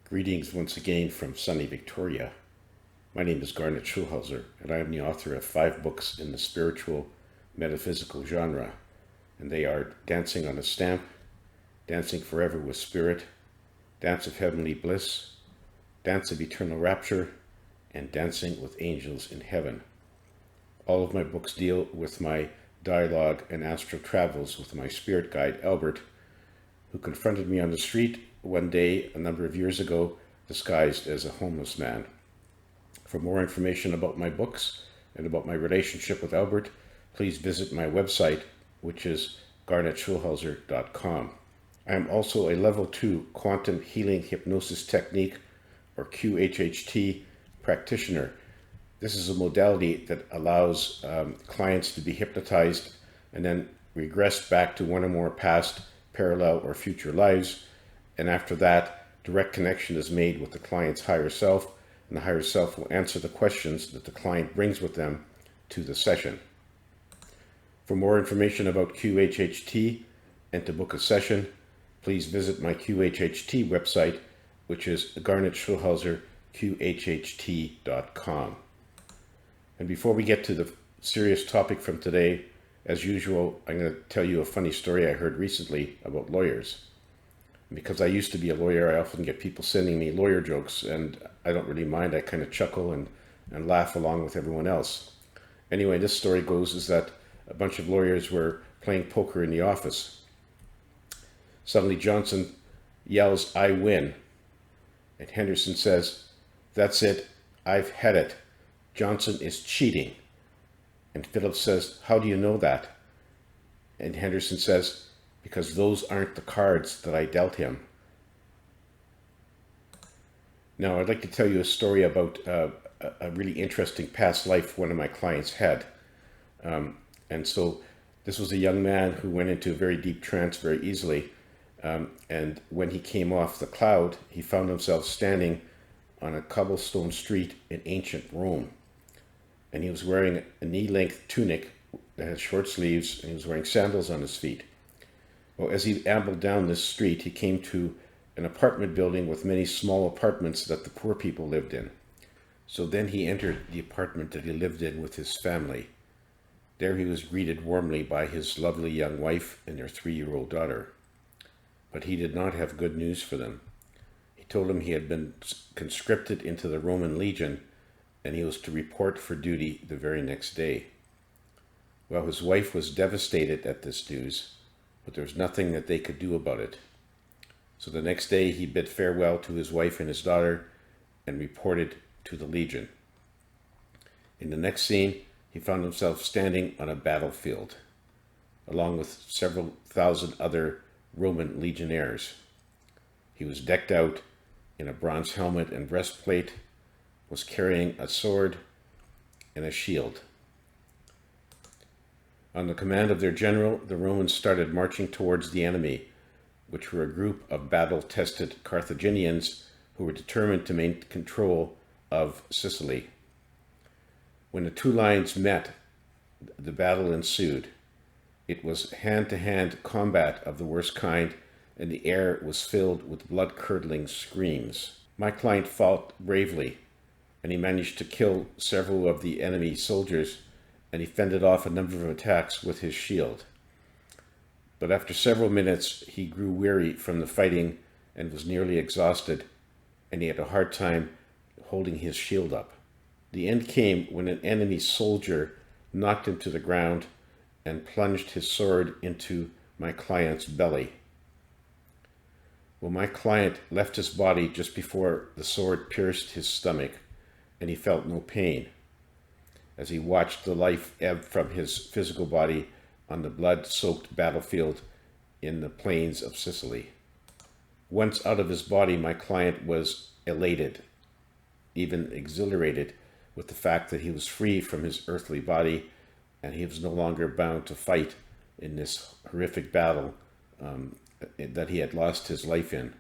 Greetings once again from sunny Victoria. My name is Garnet Schulhauser, and I am the author of 5 books in the spiritual metaphysical genre, and they are Dancing on a Stamp, Dancing Forever with Spirit, Dance of Heavenly Bliss, Dance of Eternal Rapture, and Dancing with Angels in Heaven. All of my books deal with my dialogue and astral travels with my spirit guide, Albert, who confronted me on the street one day a number of years ago, disguised as a homeless man. For more information about my books and about my relationship with Albert, please visit my website, which is garnetschulhauser.com. I am also a level 2 quantum healing hypnosis technique, or QHHT, practitioner. This is a modality that allows clients to be hypnotized and then regress back to one or more past, parallel, or future lives. And after that, direct connection is made with the client's higher self, and the higher self will answer the questions that the client brings with them to the session. For more information about QHHT and to book a session, please visit my QHHT website, which is garnetschulhauserqhht.com. And before we get to the serious topic from today, as usual, I'm going to tell you a funny story I heard recently about lawyers. Because I used to be a lawyer, I often get people sending me lawyer jokes, and I don't really mind. I kind of chuckle and laugh along with everyone else. Anyway, this story goes is that a bunch of lawyers were playing poker in the office. Suddenly Johnson yells, "I win." And Henderson says, "That's it, I've had it. Johnson is cheating." And Phillips says, "How do you know that?" And Henderson says, "Because those aren't the cards that I dealt him." Now, I'd like to tell you a story about a really interesting past life one of my clients had. And so this was a young man who went into a very deep trance very easily. And when he came off the cloud, he found himself standing on a cobblestone street in ancient Rome. And he was wearing a knee-length tunic that had short sleeves, and he was wearing sandals on his feet. Well, as he ambled down this street, he came to an apartment building with many small apartments that the poor people lived in. So then he entered the apartment that he lived in with his family. There he was greeted warmly by his lovely young wife and their 3-year-old daughter. But he did not have good news for them. He told them he had been conscripted into the Roman legion, and he was to report for duty the very next day. Well, his wife was devastated at this news, but there was nothing that they could do about it. So the next day he bid farewell to his wife and his daughter and reported to the Legion. In the next scene, he found himself standing on a battlefield, along with several thousand other Roman legionnaires. He was decked out in a bronze helmet and breastplate, was carrying a sword and a shield. On the command of their general, the Romans started marching towards the enemy, which were a group of battle-tested Carthaginians who were determined to maintain control of Sicily. When the two lines met, the battle ensued. It was hand-to-hand combat of the worst kind, and the air was filled with blood-curdling screams. My client fought bravely, and he managed to kill several of the enemy soldiers, and he fended off a number of attacks with his shield. But after several minutes, he grew weary from the fighting and was nearly exhausted, and he had a hard time holding his shield up. The end came when an enemy soldier knocked him to the ground and plunged his sword into my client's belly. Well, my client left his body just before the sword pierced his stomach, and he felt no pain as he watched the life ebb from his physical body on the blood-soaked battlefield in the plains of Sicily. Once out of his body, my client was elated, even exhilarated, with the fact that he was free from his earthly body and he was no longer bound to fight in this horrific battle that he had lost his life in.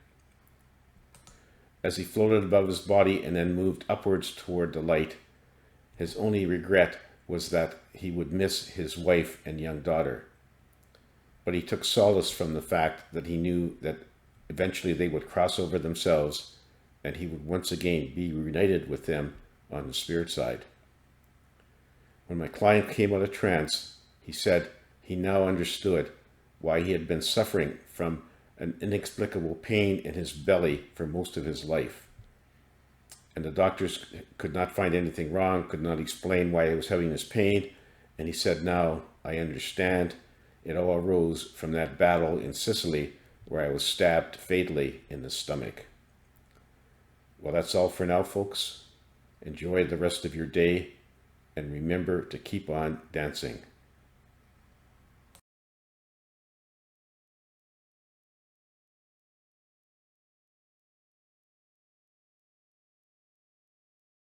As he floated above his body and then moved upwards toward the light, his only regret was that he would miss his wife and young daughter. But he took solace from the fact that he knew that eventually they would cross over themselves and he would once again be reunited with them on the spirit side. When my client came out of trance, he said he now understood why he had been suffering from an inexplicable pain in his belly for most of his life. And the doctors could not find anything wrong, could not explain why he was having this pain. And he said, now I understand. It all arose from that battle in Sicily where I was stabbed fatally in the stomach. Well, that's all for now, folks. Enjoy the rest of your day, and remember to keep on dancing.